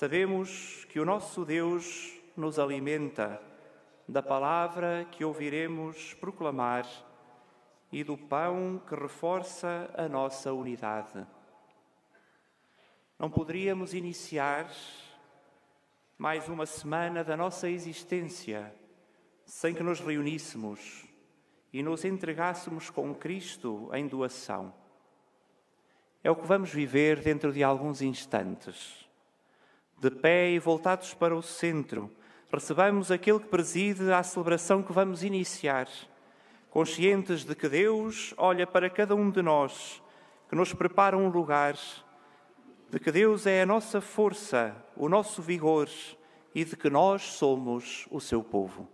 Sabemos que o nosso Deus nos alimenta da palavra que ouviremos proclamar e do pão que reforça a nossa unidade. Não poderíamos iniciar mais uma semana da nossa existência sem que nos reuníssemos e nos entregássemos com Cristo em doação. É o que vamos viver dentro de alguns instantes. De pé e voltados para o centro, recebamos aquele que preside à celebração que vamos iniciar, conscientes de que Deus olha para cada um de nós, que nos prepara um lugar, de que Deus é a nossa força, o nosso vigor e de que nós somos o seu povo.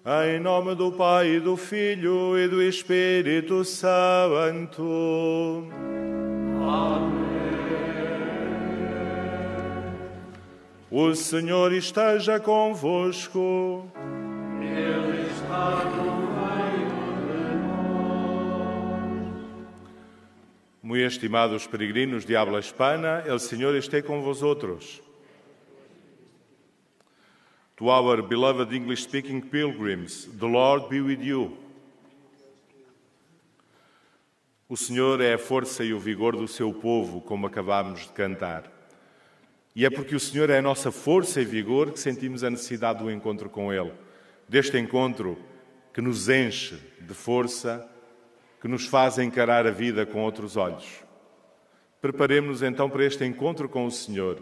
Em nome do Pai, e do Filho e do Espírito Santo. Amém. O Senhor esteja convosco. Ele está no meio de nós. Muito estimados peregrinos de habla hispana, el Señor esté con vosotros. To our beloved English-speaking pilgrims, the Lord be with you. O Senhor é a força e o vigor do seu povo, como acabámos de cantar. E é porque o Senhor é a nossa força e vigor que sentimos a necessidade do encontro com Ele. Deste encontro que nos enche de força, que nos faz encarar a vida com outros olhos. Preparemos-nos então para este encontro com o Senhor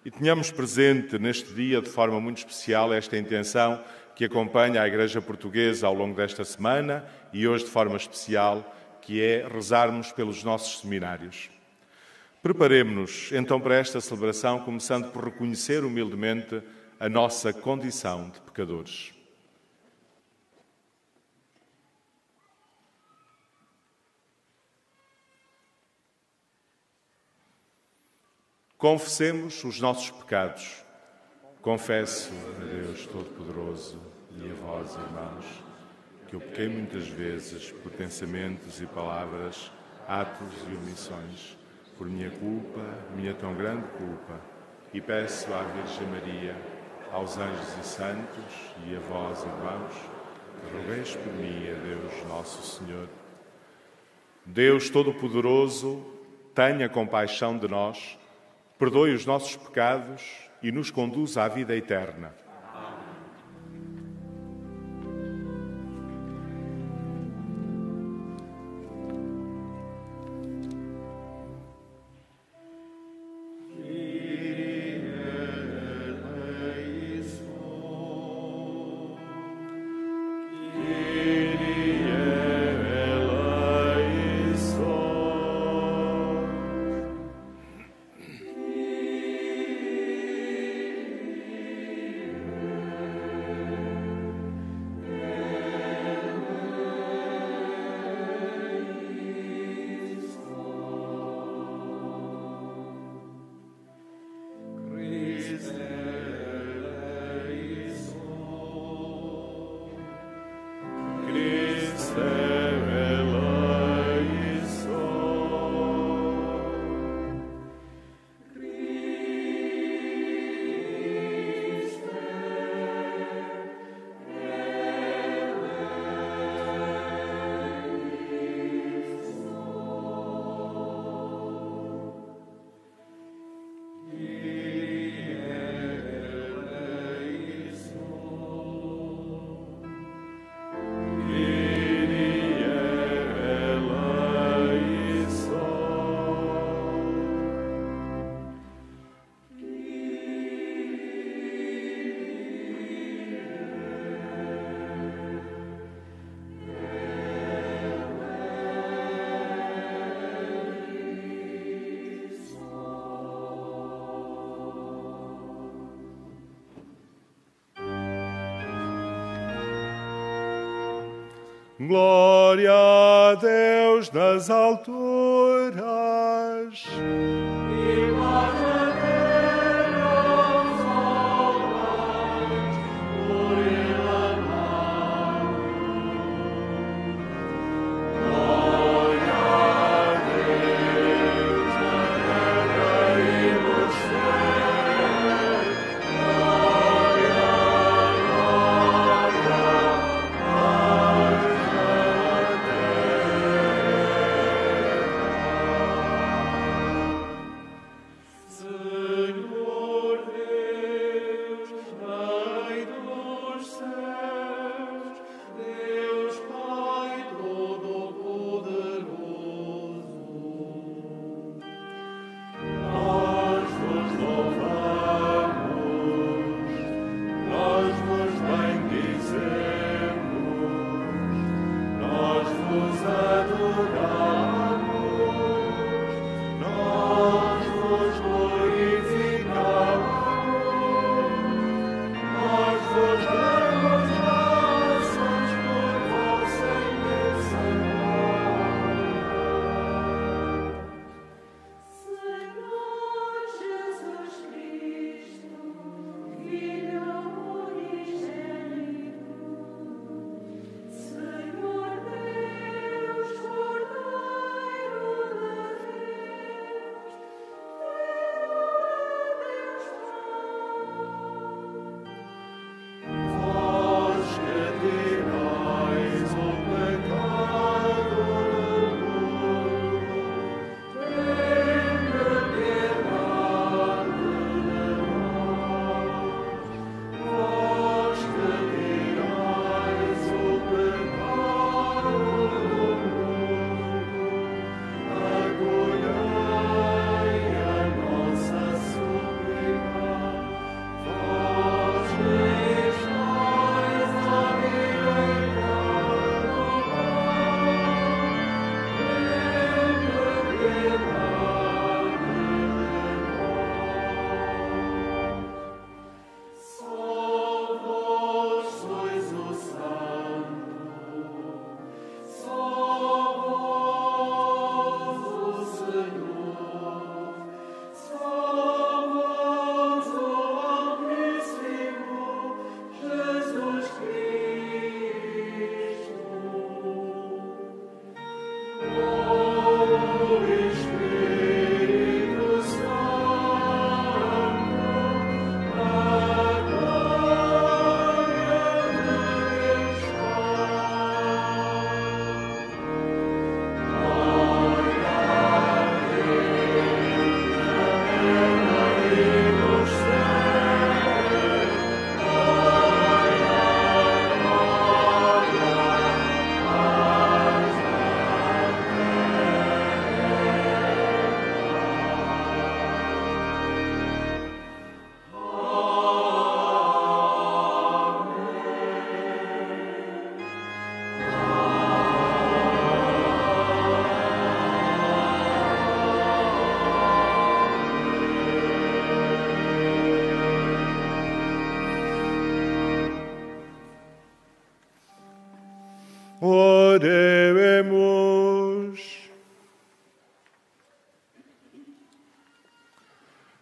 e tenhamos presente neste dia, de forma muito especial, esta intenção que acompanha a Igreja Portuguesa ao longo desta semana e hoje de forma especial, que é rezarmos pelos nossos seminários. Preparemos-nos então para esta celebração, começando por reconhecer humildemente a nossa condição de pecadores. Confessemos os nossos pecados. Confesso a Deus Todo-Poderoso e a vós, irmãos, que eu pequei muitas vezes por pensamentos e palavras, atos e omissões, por minha culpa, minha tão grande culpa, e peço à Virgem Maria, aos anjos e santos e a vós, irmãos, que rogueis por mim a Deus Nosso Senhor. Deus Todo-Poderoso, tenha compaixão de nós, perdoe os nossos pecados e nos conduza à vida eterna. Glória a Deus nas alturas. E paz na terra aos homens, por Ele amado. Glória a Deus na terra e nos céus. Glória, glória, paz na terra. Senhor Deus, Rei dos céus, Deus Pai Todo-Poderoso, nós vos louvamos, nós vos bendizemos, nós vos adoramos, nós vos glorificamos, nós vos damos Oremos.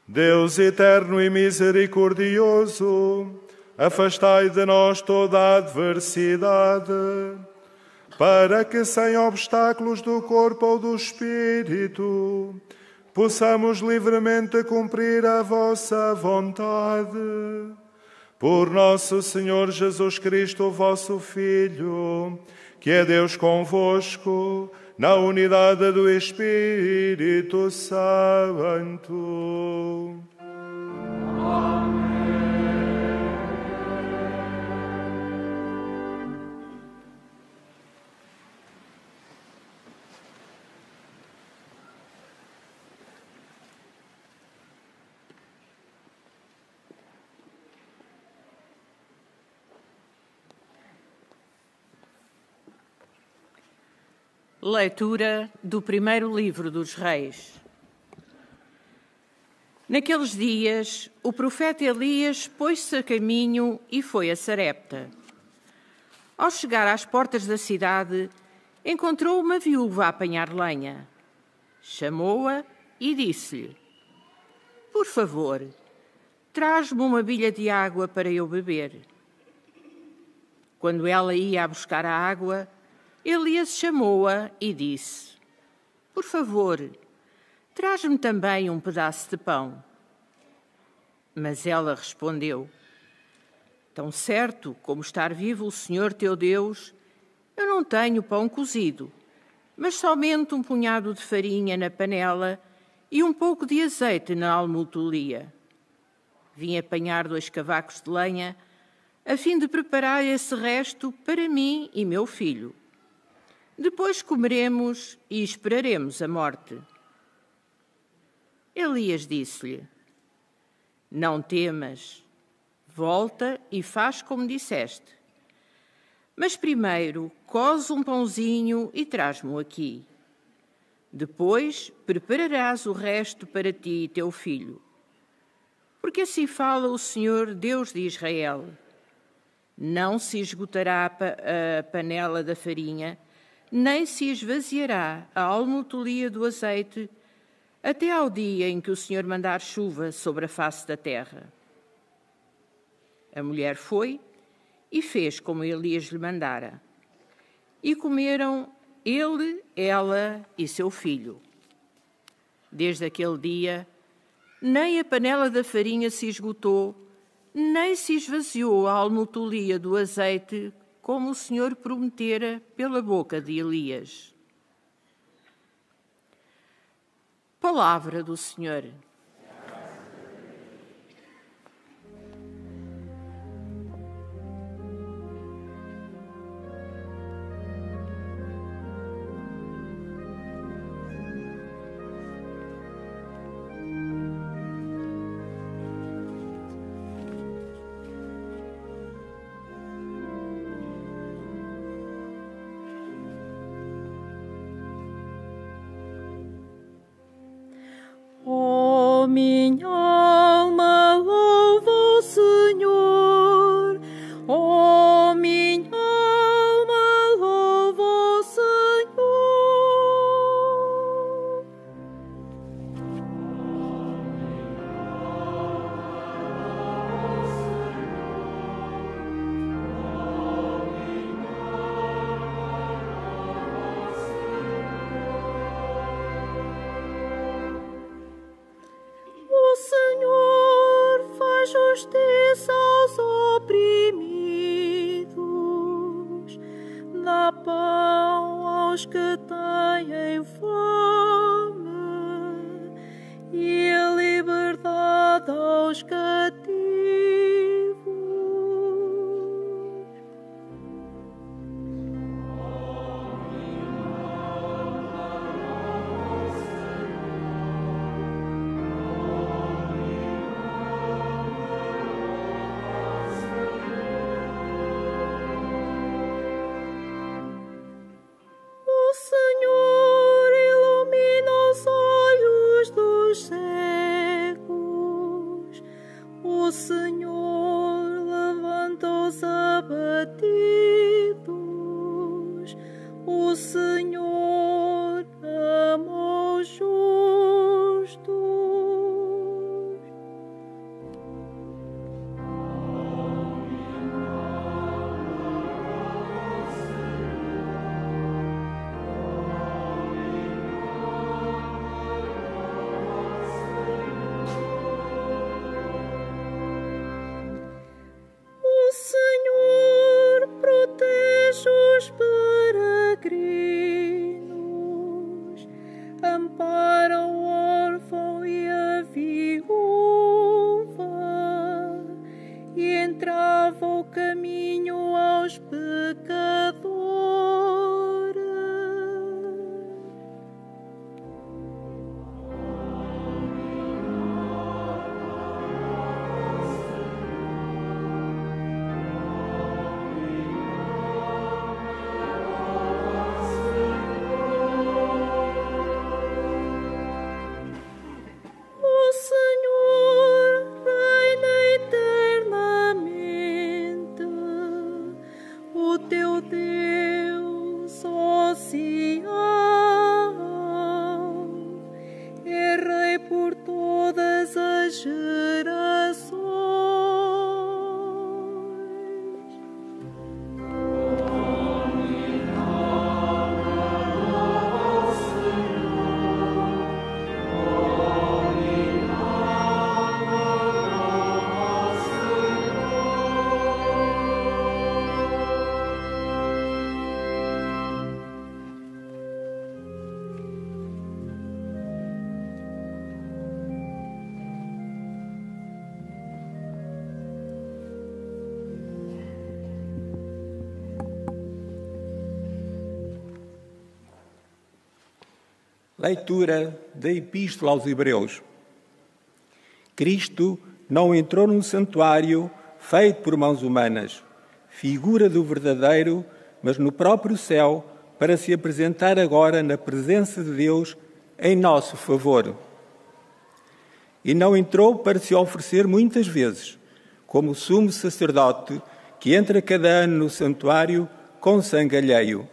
Deus eterno e misericordioso, afastai de nós toda a adversidade, para que, sem obstáculos do corpo ou do espírito, possamos livremente cumprir a vossa vontade. Por nosso Senhor Jesus Cristo, vosso Filho, que é Deus convosco, na unidade do Espírito Santo. Leitura do primeiro livro dos Reis. Naqueles dias, o profeta Elias pôs-se a caminho e foi a Sarepta. Ao chegar às portas da cidade, encontrou uma viúva a apanhar lenha. Chamou-a e disse-lhe: "Por favor, traz-me uma bilha de água para eu beber." Quando ela ia a buscar a água, Elias chamou-a e disse: "Por favor, traz-me também um pedaço de pão." Mas ela respondeu: "Tão certo como estar vivo o Senhor teu Deus, eu não tenho pão cozido, mas somente um punhado de farinha na panela e um pouco de azeite na almotolia. Vim apanhar 2 cavacos de lenha, a fim de preparar esse resto para mim e meu filho. Depois comeremos e esperaremos a morte." Elias disse-lhe: "Não temas, volta e faz como disseste. Mas primeiro coze um pãozinho e traz-mo aqui. Depois prepararás o resto para ti e teu filho. Porque assim fala o Senhor, Deus de Israel: não se esgotará a panela da farinha, nem se esvaziará a almotolia do azeite, até ao dia em que o Senhor mandar chuva sobre a face da terra." A mulher foi e fez como Elias lhe mandara. E comeram ele, ela e seu filho. Desde aquele dia, nem a panela da farinha se esgotou, nem se esvaziou a almotolia do azeite, como o Senhor prometera pela boca de Elias. Palavra do Senhor. Minha alma louva o Senhor, oh, minha alma louva o Senhor. O Senhor faz justiça aos oprimidos, dá pão aos que têm fome e liberdade aos cativos. O Senhor ilumina os olhos dos cegos, Senhor ama os justos. O Senhor protege os peregrinos, ampara o órfão e a viúva, e entrava o caminho aos pecadores. O Senhor reina eternamente, o teu Deus, ó Sião, é Rei por todas as gerações. Leitura da Epístola aos Hebreus. Cristo não entrou num santuário feito por mãos humanas, figura do verdadeiro, mas no próprio céu, para se apresentar agora na presença de Deus em nosso favor. E não entrou para se oferecer muitas vezes, como o sumo sacerdote que entra cada ano no santuário com sangue alheio.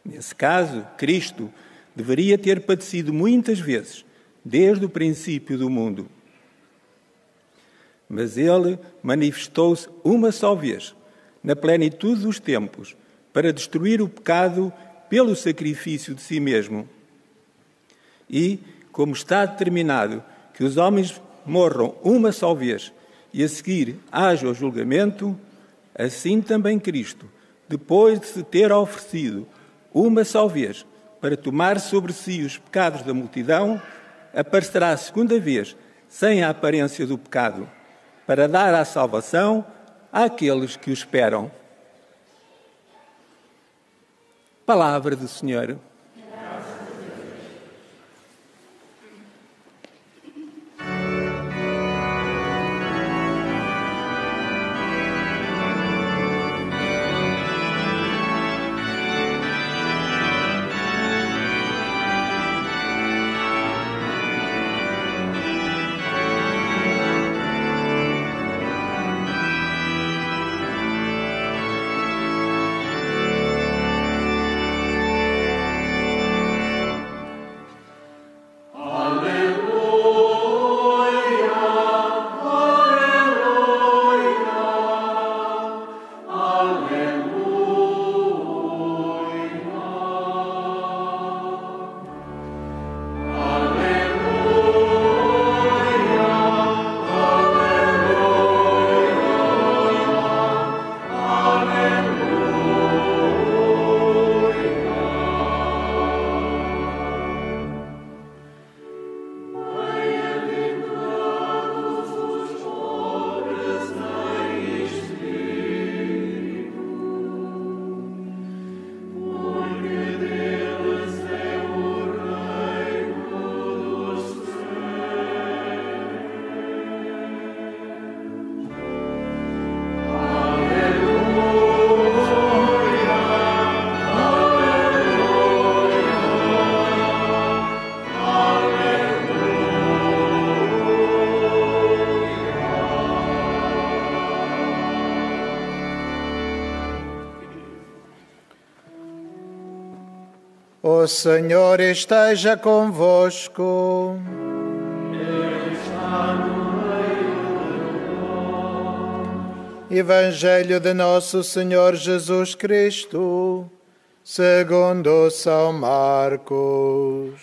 Nesse caso, Cristo deveria ter padecido muitas vezes, desde o princípio do mundo. Mas ele manifestou-se uma só vez, na plenitude dos tempos, para destruir o pecado pelo sacrifício de si mesmo. E, como está determinado que os homens morram uma só vez e a seguir haja o julgamento, assim também Cristo, depois de se ter oferecido uma só vez para tomar sobre si os pecados da multidão, aparecerá a segunda vez sem a aparência do pecado, para dar a salvação àqueles que o esperam. Palavra do Senhor. O Senhor esteja convosco. Ele está no meio de nós. Evangelho de Nosso Senhor Jesus Cristo, segundo São Marcos.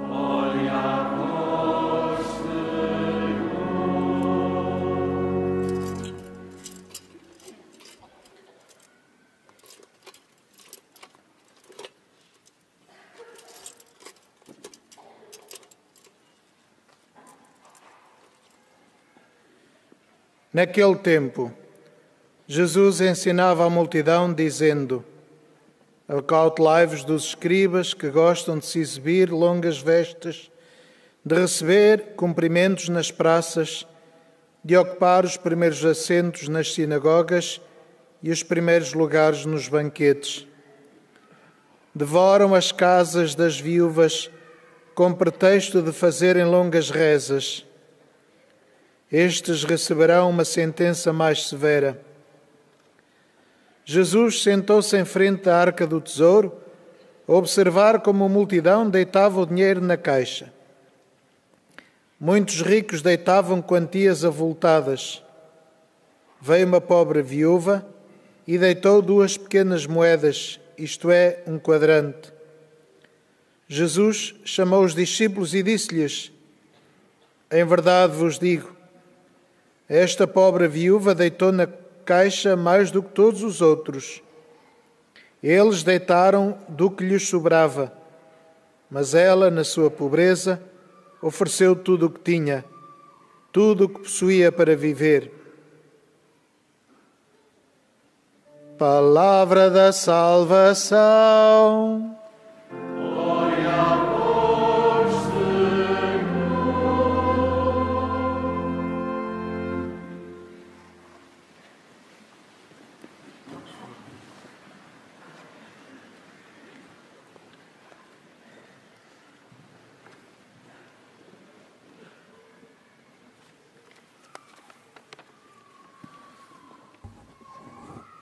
Glória a vós, Senhor. Naquele tempo, Jesus ensinava a multidão, dizendo: Acautelai-vos dos escribas que gostam de se exibir longas vestes, de receber cumprimentos nas praças, de ocupar os primeiros assentos nas sinagogas e os primeiros lugares nos banquetes. Devoram as casas das viúvas com pretexto de fazerem longas rezas. Estes receberão uma sentença mais severa. Jesus sentou-se em frente à arca do tesouro, a observar como a multidão deitava o dinheiro na caixa. Muitos ricos deitavam quantias avultadas. Veio uma pobre viúva e deitou 2 pequenas moedas, isto é, 1 quadrante. Jesus chamou os discípulos e disse-lhes: Em verdade vos digo, esta pobre viúva deitou na caixa mais do que todos os outros. Eles deitaram do que lhes sobrava, mas ela, na sua pobreza, ofereceu tudo o que tinha, tudo o que possuía para viver. Palavra da salvação. Glória a vós, Senhor.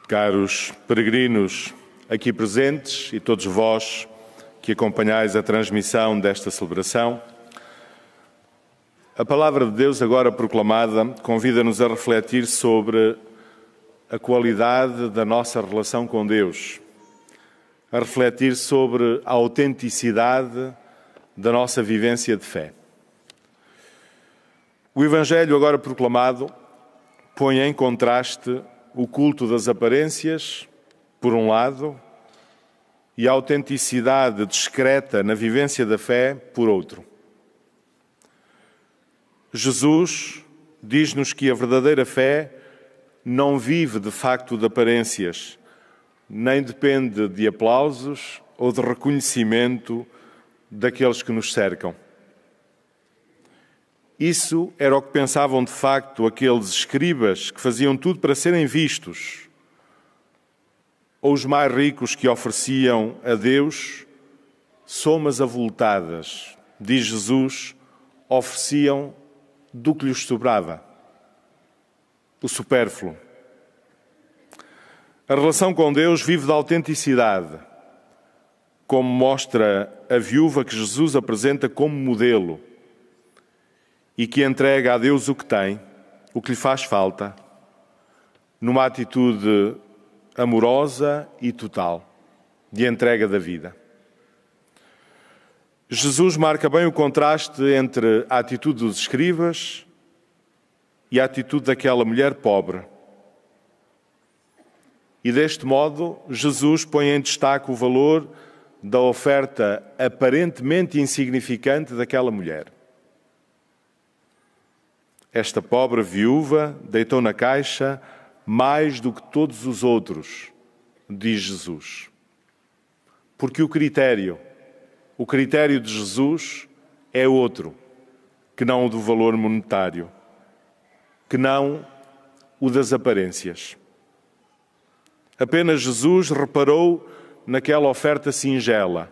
Caros peregrinos aqui presentes e todos vós que acompanhais a transmissão desta celebração, a palavra de Deus agora proclamada convida-nos a refletir sobre a qualidade da nossa relação com Deus, a refletir sobre a autenticidade da nossa vivência de fé. O Evangelho agora proclamado põe em contraste o culto das aparências, por um lado, e a autenticidade discreta na vivência da fé, por outro. Jesus diz-nos que a verdadeira fé não vive de facto de aparências, nem depende de aplausos ou de reconhecimento daqueles que nos cercam. Isso era o que pensavam de facto aqueles escribas que faziam tudo para serem vistos, ou os mais ricos que ofereciam a Deus somas avultadas, diz Jesus, ofereciam do que lhes sobrava, o supérfluo. A relação com Deus vive da autenticidade, como mostra a viúva que Jesus apresenta como modelo, e que entrega a Deus o que tem, o que lhe faz falta, numa atitude amorosa e total, de entrega da vida. Jesus marca bem o contraste entre a atitude dos escribas e a atitude daquela mulher pobre. E deste modo, Jesus põe em destaque o valor da oferta aparentemente insignificante daquela mulher. Esta pobre viúva deitou na caixa mais do que todos os outros, diz Jesus. Porque o critério de Jesus é outro, que não o do valor monetário, que não o das aparências. Apenas Jesus reparou naquela oferta singela.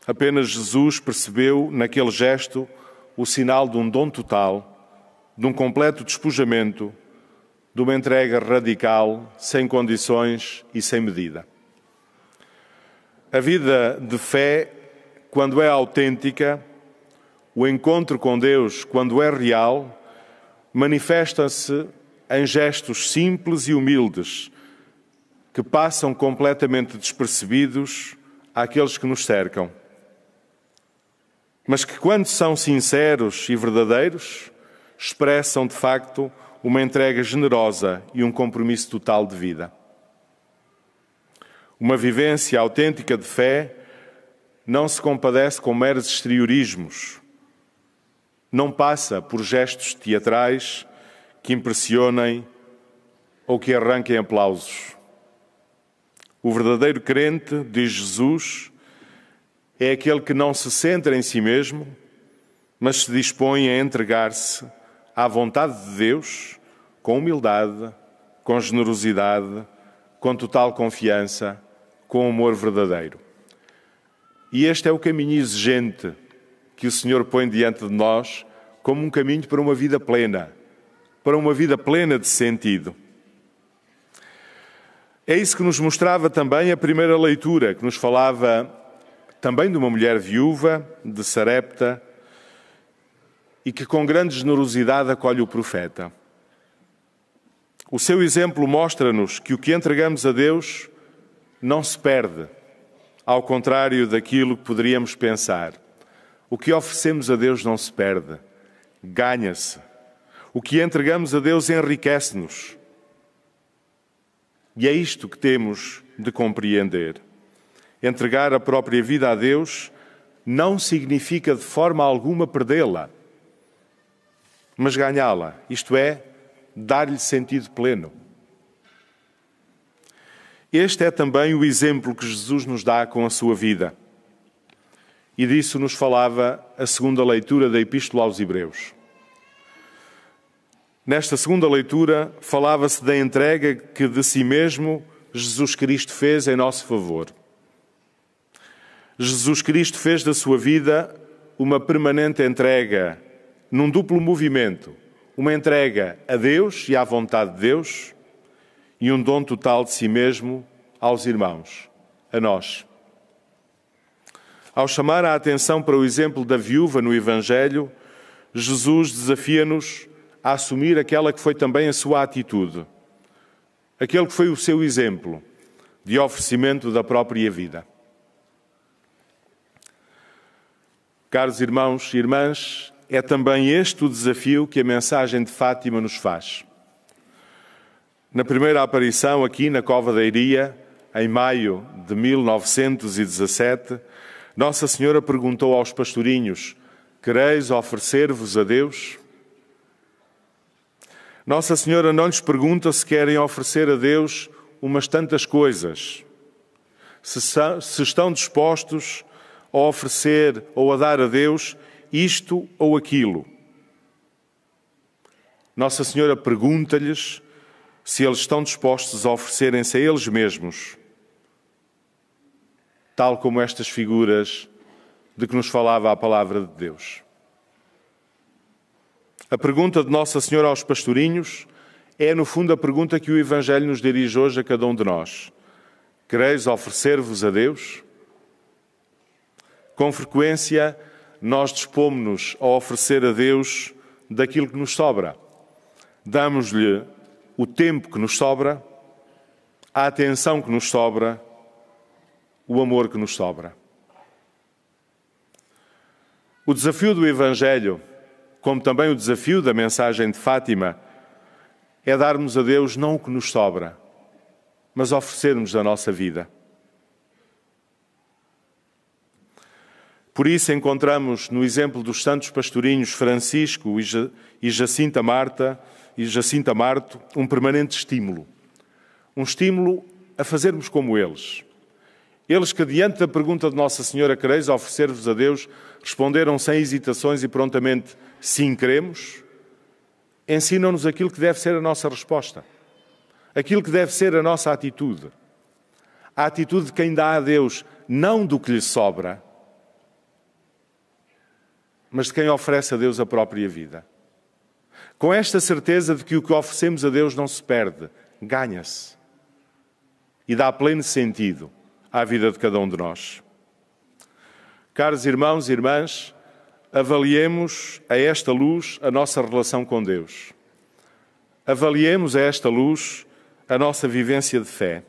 Apenas Jesus percebeu naquele gesto o sinal de um dom total, de um completo despojamento, de uma entrega radical, sem condições e sem medida. A vida de fé, quando é autêntica, o encontro com Deus, quando é real, manifesta-se em gestos simples e humildes, que passam completamente despercebidos àqueles que nos cercam. Mas que, quando são sinceros e verdadeiros, expressam, de facto, uma entrega generosa e um compromisso total de vida. Uma vivência autêntica de fé não se compadece com meros exteriorismos, não passa por gestos teatrais que impressionem ou que arranquem aplausos. O verdadeiro crente, diz Jesus, é aquele que não se centra em si mesmo, mas se dispõe a entregar-se à vontade de Deus com humildade, com generosidade, com total confiança, com amor verdadeiro. E este é o caminho exigente que o Senhor põe diante de nós como um caminho para uma vida plena de sentido. É isso que nos mostrava também a primeira leitura, que nos falava também de uma mulher viúva, de Sarepta, e que com grande generosidade acolhe o profeta. O seu exemplo mostra-nos que o que entregamos a Deus não se perde, ao contrário daquilo que poderíamos pensar. O que oferecemos a Deus não se perde, ganha-se. O que entregamos a Deus enriquece-nos. E é isto que temos de compreender. Entregar a própria vida a Deus não significa de forma alguma perdê-la, mas ganhá-la, isto é, dar-lhe sentido pleno. Este é também o exemplo que Jesus nos dá com a sua vida. E disso nos falava a segunda leitura da Epístola aos Hebreus. Nesta segunda leitura, falava-se da entrega que de si mesmo Jesus Cristo fez em nosso favor. Jesus Cristo fez da sua vida uma permanente entrega, num duplo movimento. Uma entrega a Deus e à vontade de Deus e um dom total de si mesmo aos irmãos, a nós. Ao chamar a atenção para o exemplo da viúva no Evangelho, Jesus desafia-nos a assumir aquela que foi também a sua atitude, aquele que foi o seu exemplo de oferecimento da própria vida. Caros irmãos e irmãs, é também este o desafio que a mensagem de Fátima nos faz. Na primeira aparição aqui na Cova da Iria, em maio de 1917, Nossa Senhora perguntou aos pastorinhos: quereis oferecer-vos a Deus? Nossa Senhora não lhes pergunta se querem oferecer a Deus umas tantas coisas, se estão dispostos a oferecer ou a dar a Deus isto ou aquilo. Nossa Senhora pergunta-lhes se eles estão dispostos a oferecerem-se a eles mesmos, tal como estas figuras de que nos falava a palavra de Deus. A pergunta de Nossa Senhora aos pastorinhos é, no fundo, a pergunta que o Evangelho nos dirige hoje a cada um de nós. Quereis oferecer-vos a Deus? Com frequência, nós dispomos-nos a oferecer a Deus daquilo que nos sobra. Damos-lhe o tempo que nos sobra, a atenção que nos sobra, o amor que nos sobra. O desafio do Evangelho, como também o desafio da mensagem de Fátima, é darmos a Deus não o que nos sobra, mas oferecermos a nossa vida. Por isso encontramos no exemplo dos santos pastorinhos Francisco e Jacinta Marto um permanente estímulo. Um estímulo a fazermos como eles. Eles que, diante da pergunta de Nossa Senhora, quereis oferecer-vos a Deus, responderam sem hesitações e prontamente, sim, queremos, ensinam-nos aquilo que deve ser a nossa resposta. Aquilo que deve ser a nossa atitude. A atitude de quem dá a Deus não do que lhe sobra, mas de quem oferece a Deus a própria vida. Com esta certeza de que o que oferecemos a Deus não se perde, ganha-se. E dá pleno sentido à vida de cada um de nós. Caros irmãos e irmãs, avaliemos a esta luz a nossa relação com Deus. Avaliemos a esta luz a nossa vivência de fé.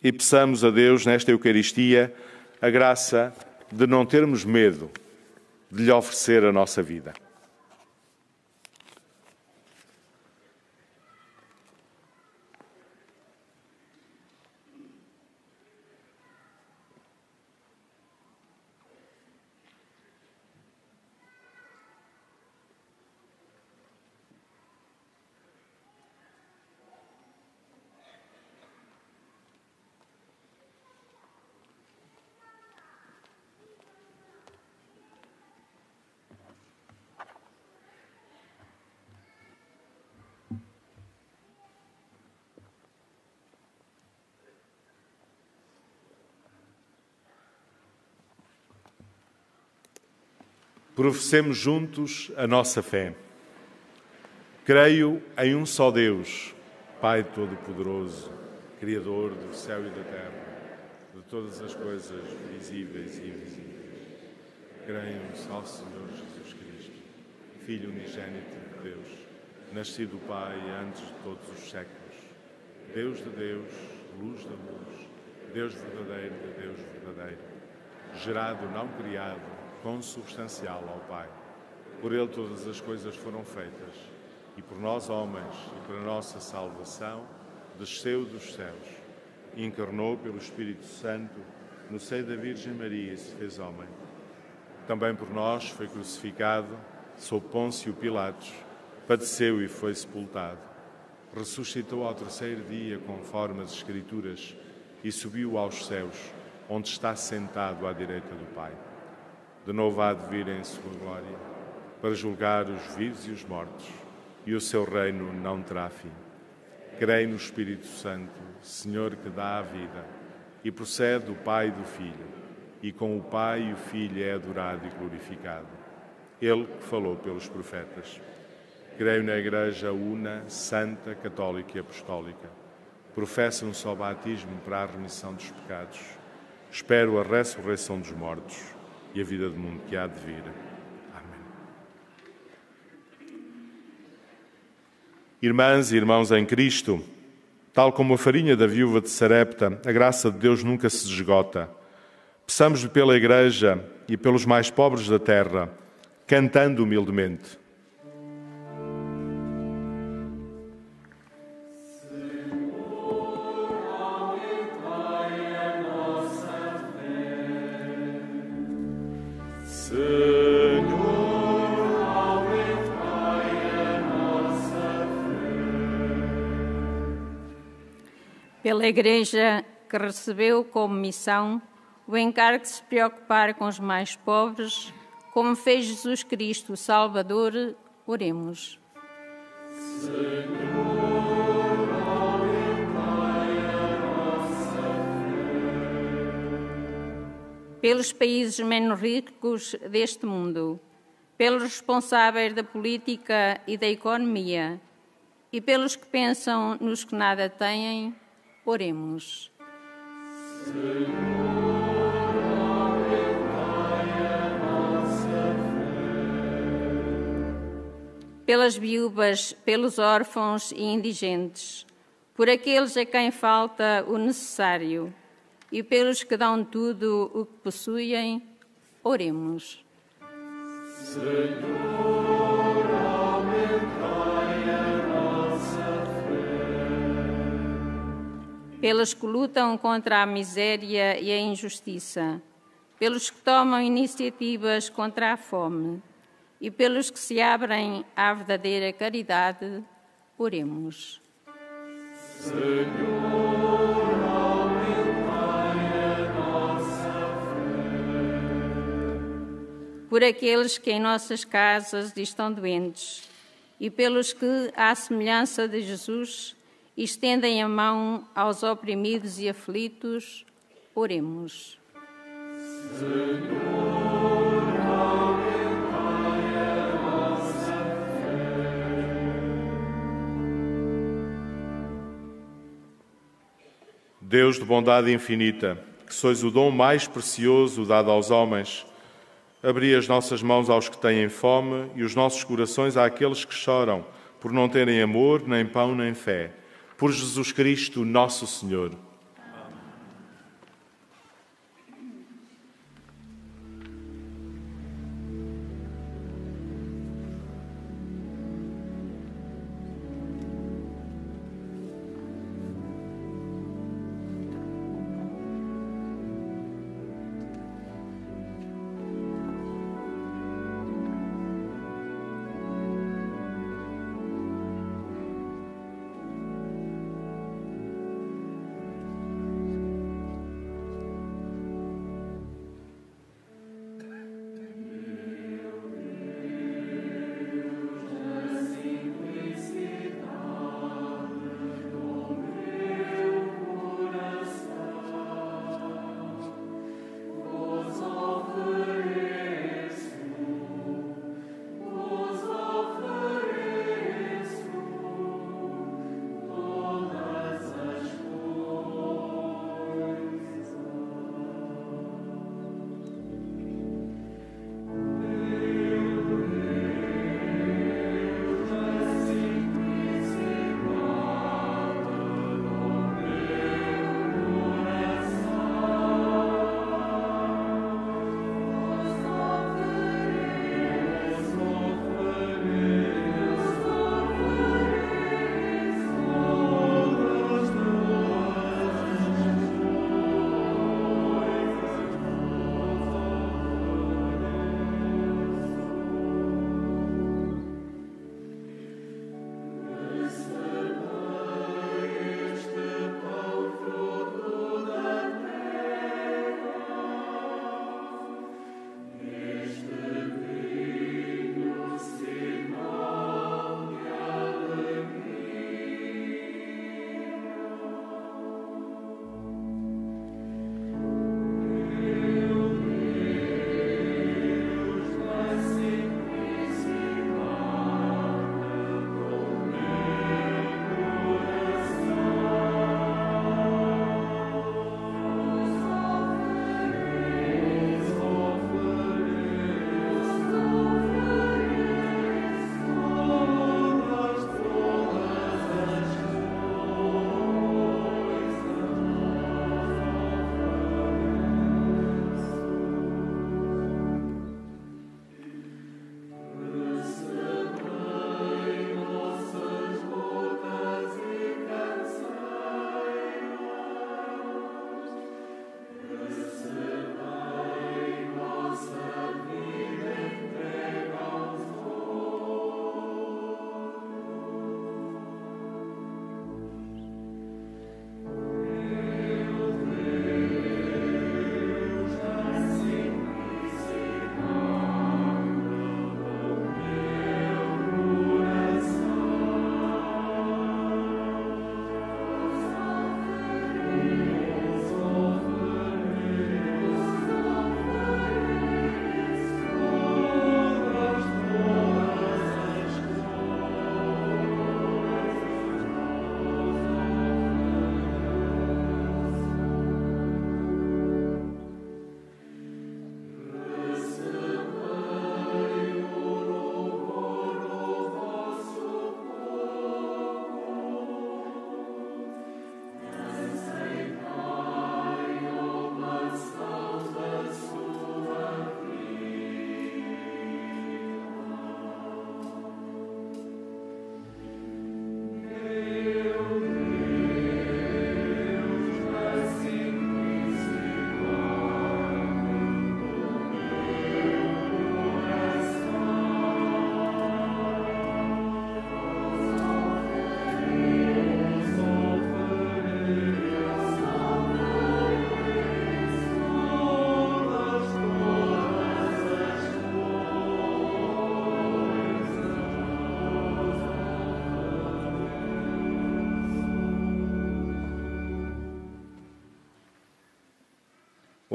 E peçamos a Deus, nesta Eucaristia, a graça de não termos medo de lhe oferecer a nossa vida. Professemos juntos a nossa fé. Creio em um só Deus, Pai Todo-Poderoso, Criador do céu e da terra, de todas as coisas visíveis e invisíveis. Creio em um só Senhor Jesus Cristo, Filho unigênito de Deus, nascido do Pai antes de todos os séculos. Deus de Deus, luz da luz, Deus verdadeiro de Deus verdadeiro, gerado, não criado, consubstancial ao Pai. Por Ele todas as coisas foram feitas, e por nós homens, e para a nossa salvação, desceu dos céus, e encarnou pelo Espírito Santo no seio da Virgem Maria e se fez homem. Também por nós foi crucificado, sob Pôncio Pilatos, padeceu e foi sepultado. Ressuscitou ao terceiro dia, conforme as Escrituras, e subiu aos céus, onde está sentado à direita do Pai. De novo há de vir em sua glória, para julgar os vivos e os mortos, e o seu reino não terá fim. Creio no Espírito Santo, Senhor que dá a vida, e procede do Pai e do Filho, e com o Pai e o Filho é adorado e glorificado. Ele que falou pelos profetas. Creio na Igreja una, santa, católica e apostólica. Professo um só batismo para a remissão dos pecados. Espero a ressurreição dos mortos e a vida do mundo que há de vir. Amém. Irmãs e irmãos em Cristo, tal como a farinha da viúva de Sarepta, a graça de Deus nunca se esgota. Peçamos-lhe pela Igreja e pelos mais pobres da terra, cantando humildemente. Pela Igreja que recebeu como missão o encargo de se preocupar com os mais pobres, como fez Jesus Cristo, o Salvador, oremos. Senhor, aumentai a nossa fé. Pelos países menos ricos deste mundo, pelos responsáveis da política e da economia e pelos que pensam nos que nada têm, oremos. Senhor, aumentai a nossa fé. Pelas viúvas, pelos órfãos e indigentes, por aqueles a quem falta o necessário e pelos que dão tudo o que possuem, oremos. Senhor, aumentai a nossa pelos que lutam contra a miséria e a injustiça, pelos que tomam iniciativas contra a fome e pelos que se abrem à verdadeira caridade, oremos. Senhor, aumentai a nossa fé. Por aqueles que em nossas casas estão doentes e pelos que, à semelhança de Jesus, estendem a mão aos oprimidos e aflitos, oremos. Senhor, aumentai a nossa fé. Deus de bondade infinita, que sois o dom mais precioso dado aos homens, abri as nossas mãos aos que têm fome e os nossos corações àqueles que choram, por não terem amor, nem pão, nem fé. Por Jesus Cristo, nosso Senhor.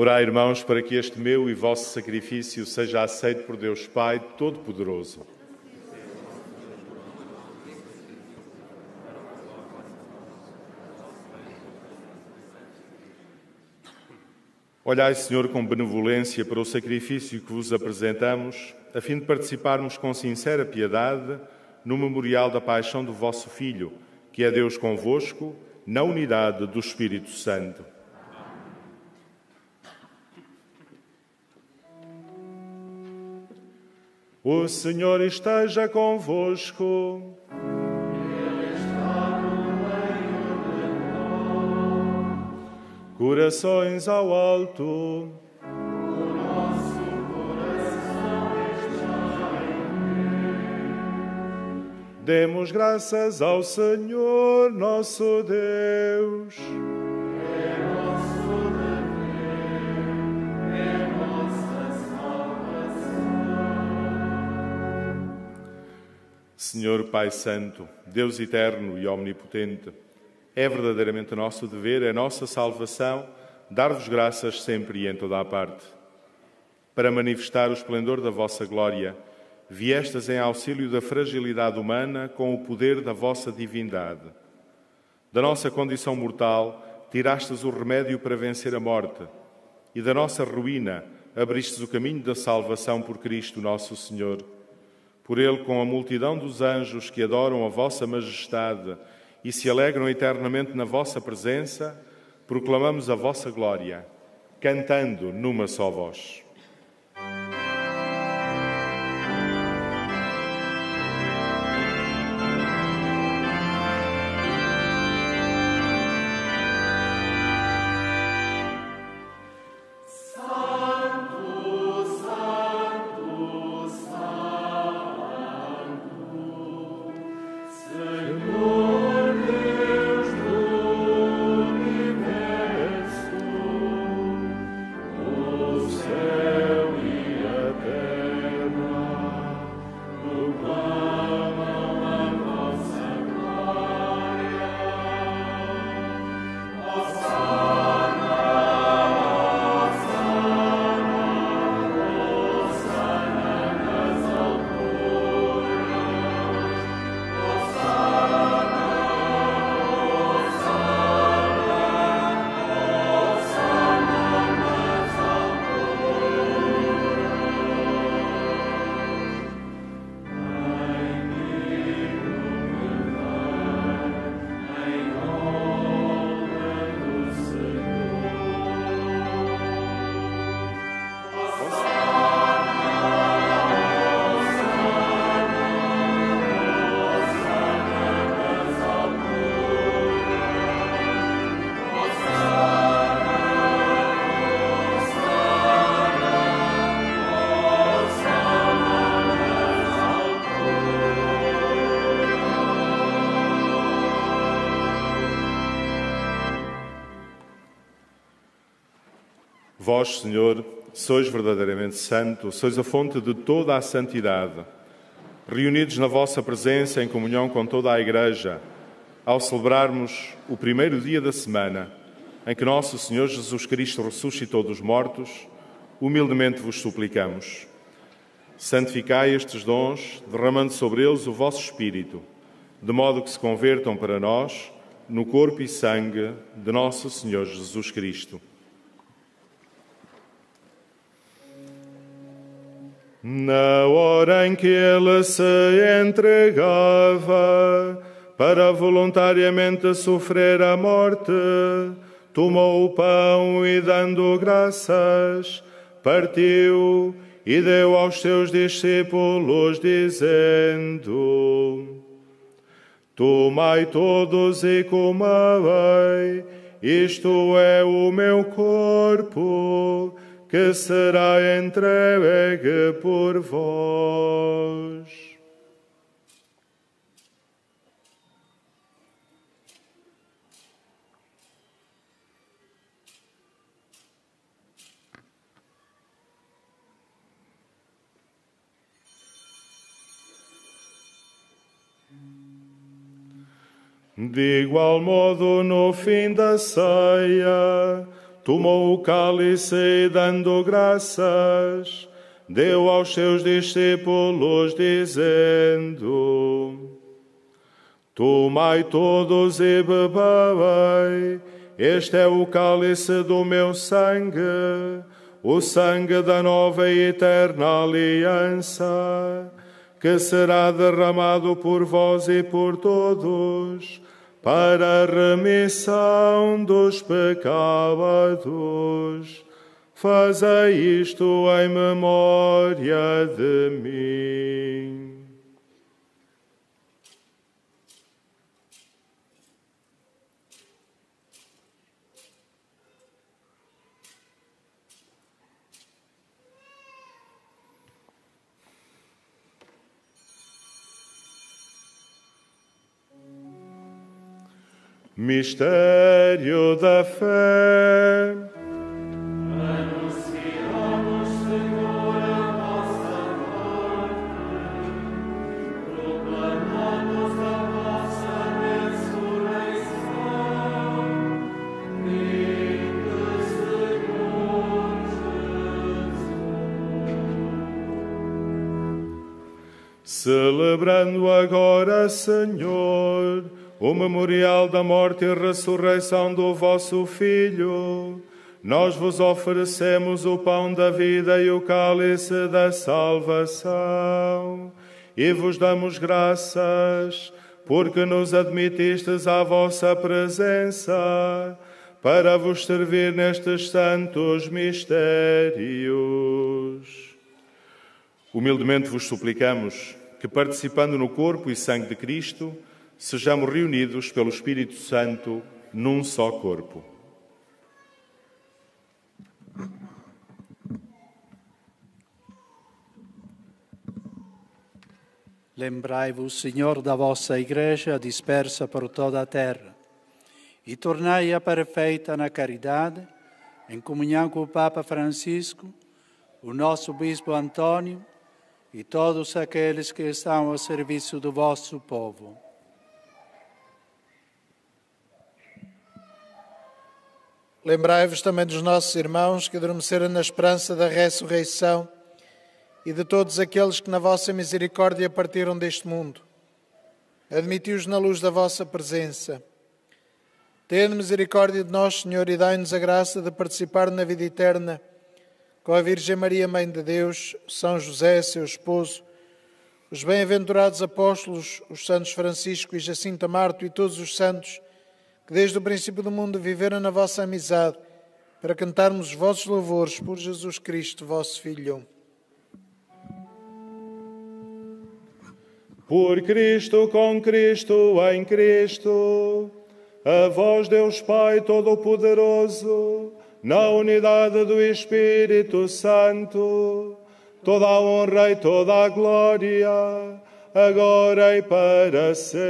Orai, irmãos, para que este meu e vosso sacrifício seja aceito por Deus Pai Todo-Poderoso. Olhai, Senhor, com benevolência para o sacrifício que vos apresentamos, a fim de participarmos com sincera piedade no memorial da paixão do vosso Filho, que é Deus convosco, na unidade do Espírito Santo. O Senhor esteja convosco. Ele está no meio de nós. Corações ao alto. O nosso coração está em ti. Demos graças ao Senhor nosso Deus. É nosso dever, é nossa salvação. Senhor Pai Santo, Deus eterno e omnipotente, é verdadeiramente nosso dever, é nossa salvação, dar-vos graças sempre e em toda a parte. Para manifestar o esplendor da vossa glória, viestes em auxílio da fragilidade humana com o poder da vossa divindade. Da nossa condição mortal, tirastes o remédio para vencer a morte, e da nossa ruína, abristes o caminho da salvação por Cristo nosso Senhor. Por ele, com a multidão dos anjos que adoram a vossa majestade e se alegram eternamente na vossa presença, proclamamos a vossa glória, cantando numa só voz. Vós, Senhor, sois verdadeiramente santo, sois a fonte de toda a santidade. Reunidos na vossa presença, em comunhão com toda a Igreja, ao celebrarmos o primeiro dia da semana, em que nosso Senhor Jesus Cristo ressuscitou dos mortos, humildemente vos suplicamos. Santificai estes dons, derramando sobre eles o vosso Espírito, de modo que se convertam para nós no corpo e sangue de nosso Senhor Jesus Cristo. Na hora em que ele se entregava para voluntariamente sofrer a morte, tomou o pão e, dando graças, partiu e deu aos seus discípulos, dizendo: Tomai todos e comei, isto é o meu corpo, que será entregue por vós. De igual modo, no fim da ceia, tomou o cálice e, dando graças, deu aos seus discípulos, dizendo: Tomai todos e bebei, Este é o cálice do meu sangue, o sangue da nova e eterna aliança, que será derramado por vós e por todos, para a remissão dos pecados. Fazei isto em memória de mim. Mistério da fé. Anunciamos, Senhor, a vossa morte, proclamamos a vossa ressurreição. Vindo, Senhor Jesus. Celebrando agora, Senhor, o memorial da morte e ressurreição do vosso Filho, nós vos oferecemos o pão da vida e o cálice da salvação, e vos damos graças, porque nos admitistes à vossa presença, para vos servir nestes santos mistérios. Humildemente vos suplicamos que, participando no corpo e sangue de Cristo, sejamos reunidos pelo Espírito Santo num só corpo. Lembrai-vos, Senhor, da vossa Igreja dispersa por toda a terra e tornai-a perfeita na caridade, em comunhão com o Papa Francisco, o nosso Bispo Antônio e todos aqueles que estão ao serviço do vosso povo. Lembrai-vos também dos nossos irmãos que adormeceram na esperança da ressurreição e de todos aqueles que na vossa misericórdia partiram deste mundo. Admiti-os na luz da vossa presença. Tende misericórdia de nós, Senhor, e dai-nos a graça de participar na vida eterna com a Virgem Maria, Mãe de Deus, São José, seu esposo, os bem-aventurados apóstolos, os santos Francisco e Jacinta Marto e todos os santos que desde o princípio do mundo viveram na vossa amizade, para cantarmos os vossos louvores por Jesus Cristo, vosso Filho. Por Cristo, com Cristo, em Cristo, a vós, Deus Pai Todo-Poderoso, na unidade do Espírito Santo, toda a honra e toda a glória, agora e para sempre.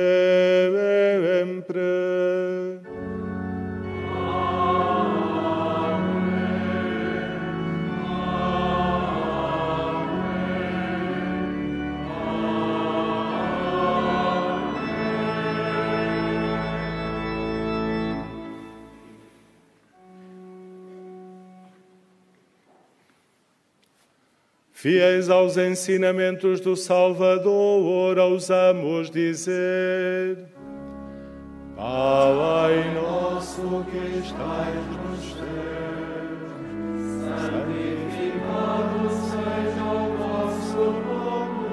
Fiéis aos ensinamentos do Salvador, ousamos dizer: Pai nosso que estais nos céus, santificado seja o vosso nome.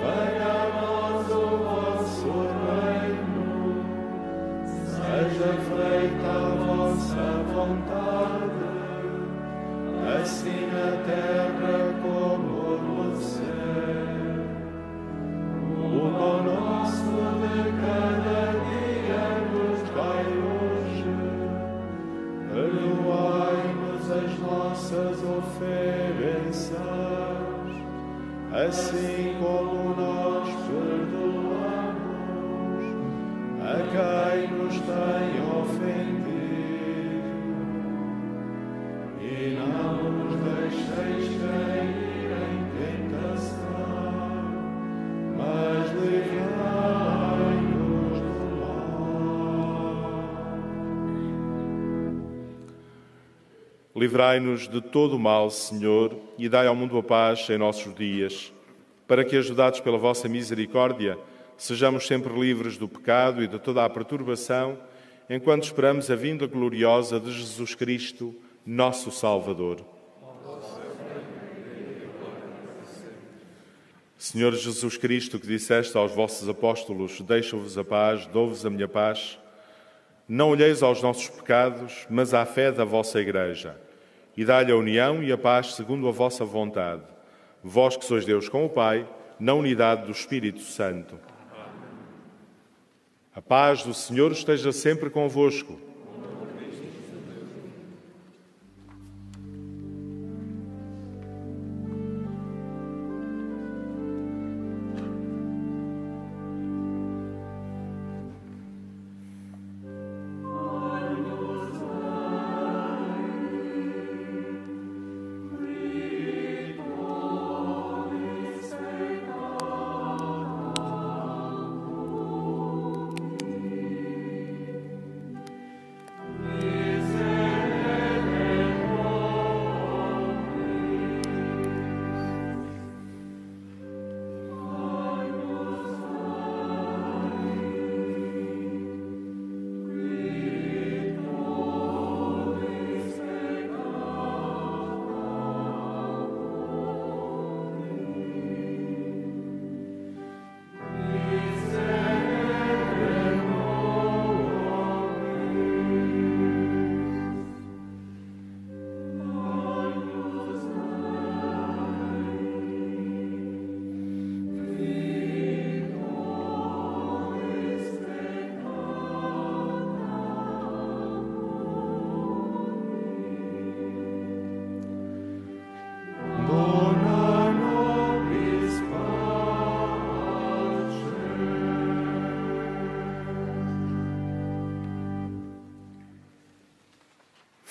Venha a nós o vosso reino. Seja feita a vossa vontade, assim na terra como no céu. O pão nosso de cada dia nos dai hoje. Perdoai-nos as nossas ofensas, assim como nós perdoamos a quem nos tem ofendido. E não nos deixeis cair em tentação, mas livrai-nos do mal. Livrai-nos de todo o mal, Senhor, e dai ao mundo a paz em nossos dias, para que, ajudados pela vossa misericórdia, sejamos sempre livres do pecado e de toda a perturbação enquanto esperamos a vinda gloriosa de Jesus Cristo, nosso Salvador. Senhor Jesus Cristo, que disseste aos vossos apóstolos: deixo-vos a paz, dou-vos a minha paz, não olheis aos nossos pecados, mas à fé da vossa Igreja, e dá-lhe a união e a paz segundo a vossa vontade. Vós que sois Deus com o Pai, na unidade do Espírito Santo. A paz do Senhor esteja sempre convosco.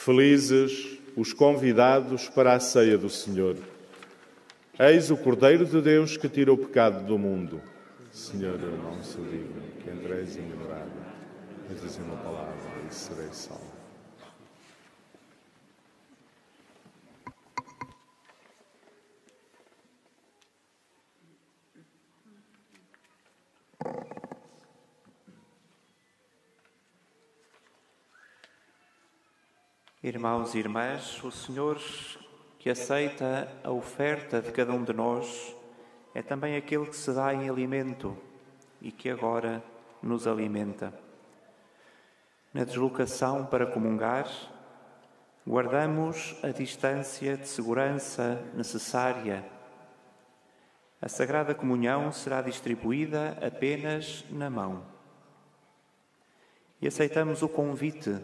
Felizes os convidados para a ceia do Senhor. Eis o Cordeiro de Deus que tira o pecado do mundo. Senhor, eu não sou digno que entreis em minha morada, mas diz uma palavra e serei salvo. Irmãos e irmãs, o Senhor que aceita a oferta de cada um de nós é também aquele que se dá em alimento e que agora nos alimenta. Na deslocação para comungar, guardamos a distância de segurança necessária. A Sagrada Comunhão será distribuída apenas na mão. E aceitamos o convite,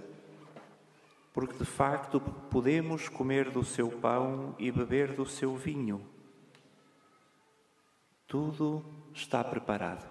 porque de facto podemos comer do seu pão e beber do seu vinho. Tudo está preparado.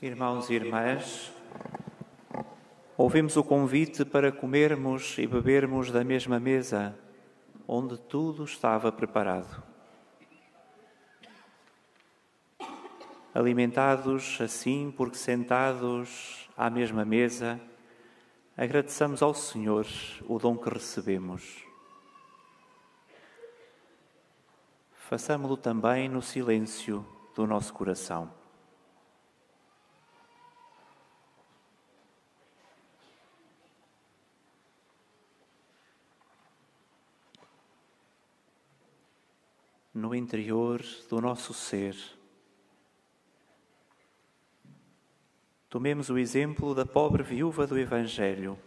Irmãos e irmãs, ouvimos o convite para comermos e bebermos da mesma mesa, onde tudo estava preparado. Alimentados assim, porque sentados à mesma mesa, agradeçamos ao Senhor o dom que recebemos. Façamo-lo também no silêncio do nosso coração. No interior do nosso ser, tomemos o exemplo da pobre viúva do Evangelho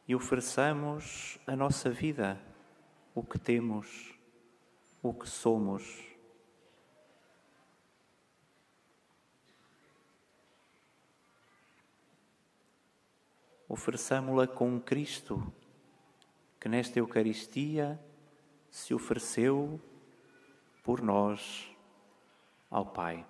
e ofereçamos a nossa vida, o que temos, o que somos. Ofereçamo-la com Cristo, que nesta Eucaristia se ofereceu por nós ao Pai.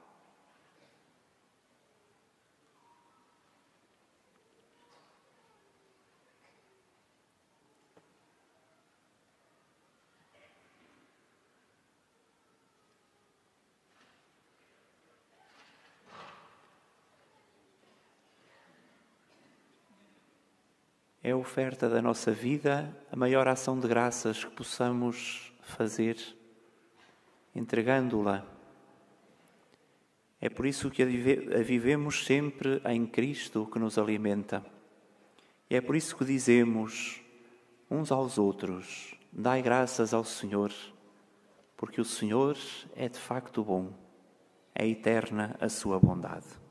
É a oferta da nossa vida, a maior ação de graças que possamos fazer, entregando-la. É por isso que a vivemos sempre em Cristo, que nos alimenta. E é por isso que dizemos uns aos outros: dai graças ao Senhor, porque o Senhor é de facto bom, é eterna a sua bondade.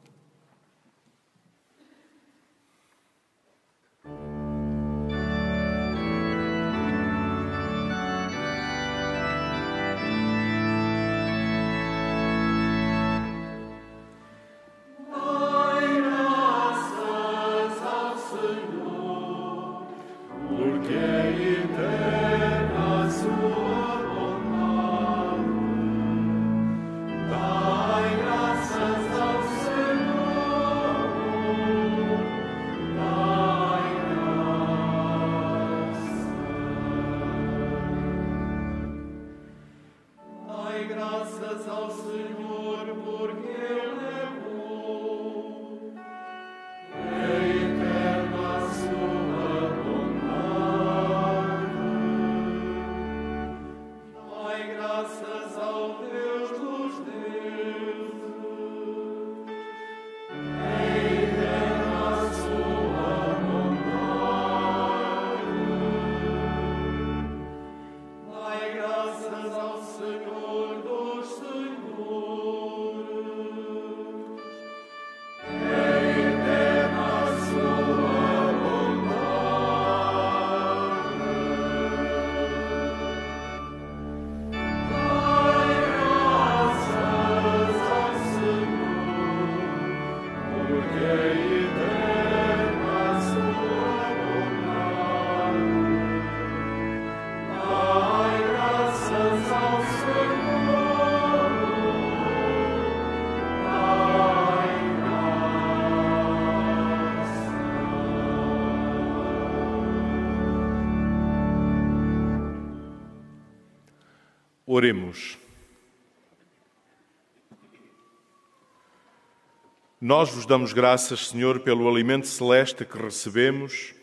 Oremos. Nós vos damos graças, Senhor, pelo alimento celeste que recebemos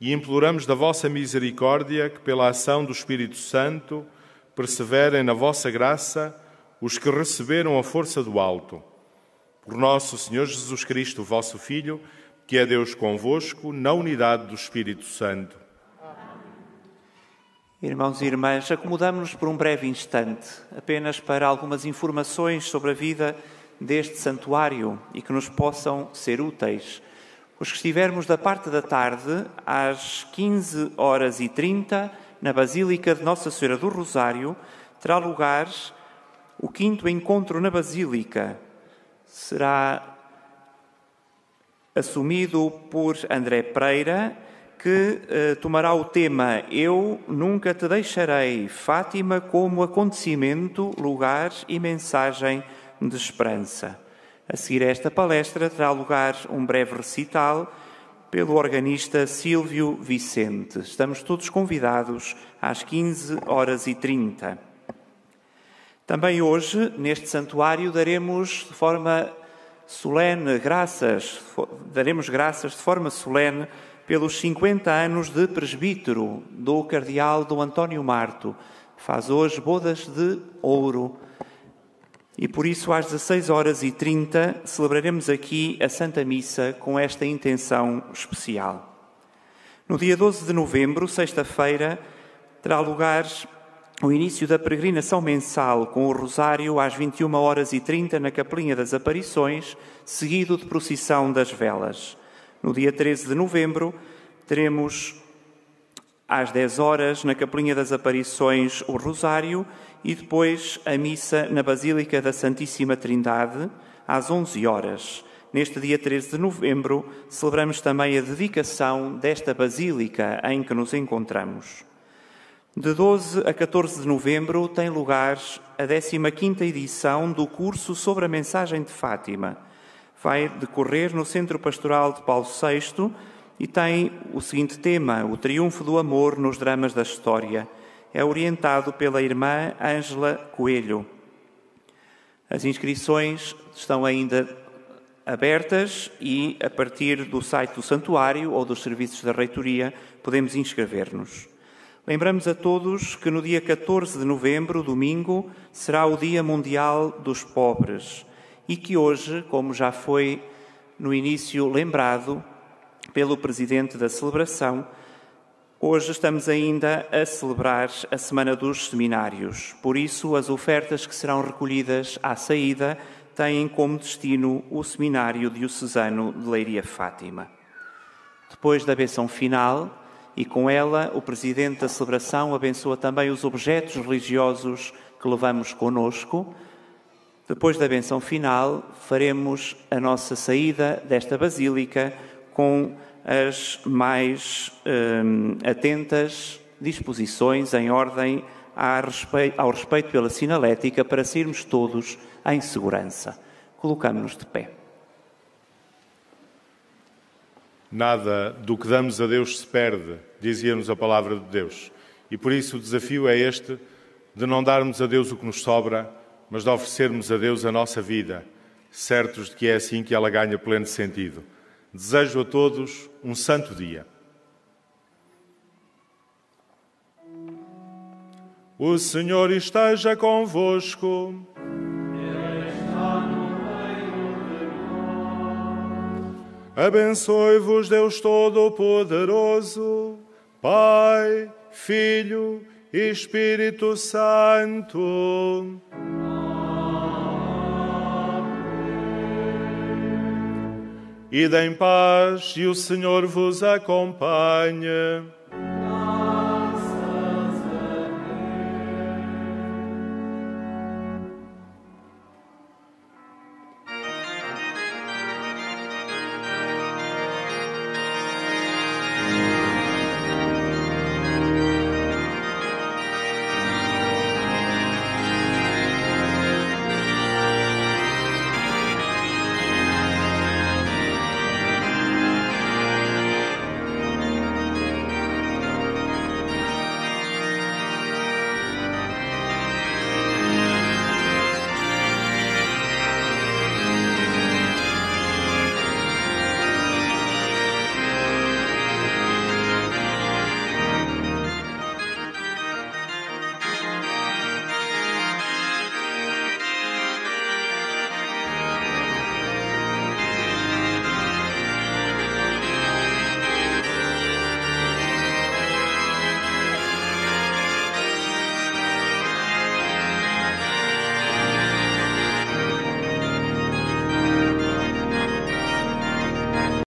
e imploramos da vossa misericórdia que, pela ação do Espírito Santo, perseverem na vossa graça os que receberam a força do alto. Por nosso Senhor Jesus Cristo, vosso Filho, que é Deus convosco, na unidade do Espírito Santo. Irmãos e irmãs, acomodamo-nos por um breve instante, apenas para algumas informações sobre a vida deste santuário e que nos possam ser úteis. Os que estivermos da parte da tarde, às 15h30, na Basílica de Nossa Senhora do Rosário, terá lugar o 5º encontro na Basílica. Será assumido por André Pereira, que tomará o tema Eu Nunca Te Deixarei, Fátima como acontecimento, lugar e mensagem de esperança. A seguir a esta palestra terá lugar um breve recital pelo organista Silvio Vicente. Estamos todos convidados às 15h30. Também hoje, neste santuário, daremos graças de forma solene pelos 50 anos de presbítero do cardeal Dom António Marto. Faz hoje bodas de ouro. E por isso, às 16h30, celebraremos aqui a Santa Missa com esta intenção especial. No dia 12 de novembro, sexta-feira, terá lugar o início da peregrinação mensal com o Rosário às 21h30 na Capelinha das Aparições, seguido de procissão das velas. No dia 13 de novembro, teremos às 10h na Capelinha das Aparições o Rosário e depois a missa na Basílica da Santíssima Trindade às 11h. Neste dia 13 de novembro, celebramos também a dedicação desta Basílica em que nos encontramos. De 12 a 14 de novembro tem lugar a 15ª edição do curso sobre a mensagem de Fátima. Vai decorrer no Centro Pastoral de Paulo VI e tem o seguinte tema: o triunfo do amor nos dramas da história. É orientado pela irmã Ângela Coelho. As inscrições estão ainda abertas e, a partir do site do Santuário ou dos serviços da Reitoria, podemos inscrever-nos. Lembramos a todos que no dia 14 de novembro, domingo, será o Dia Mundial dos Pobres e que hoje, como já foi no início lembrado pelo Presidente da celebração, hoje estamos ainda a celebrar a Semana dos Seminários. Por isso, as ofertas que serão recolhidas à saída têm como destino o Seminário Diocesano de Leiria Fátima. Depois da benção final, e com ela o Presidente da celebração abençoa também os objetos religiosos que levamos conosco. Depois da benção final, faremos a nossa saída desta Basílica com as mais atentas disposições em ordem ao respeito pela sinalética para sairmos todos em segurança. Colocamo-nos de pé. Nada do que damos a Deus se perde, dizia-nos a palavra de Deus. E por isso o desafio é este, de não darmos a Deus o que nos sobra, mas de oferecermos a Deus a nossa vida, certos de que é assim que ela ganha pleno sentido. Desejo a todos um santo dia. O Senhor esteja convosco. Abençoe-vos Deus Todo-Poderoso, Pai, Filho e Espírito Santo. Ide em paz e o Senhor vos acompanhe.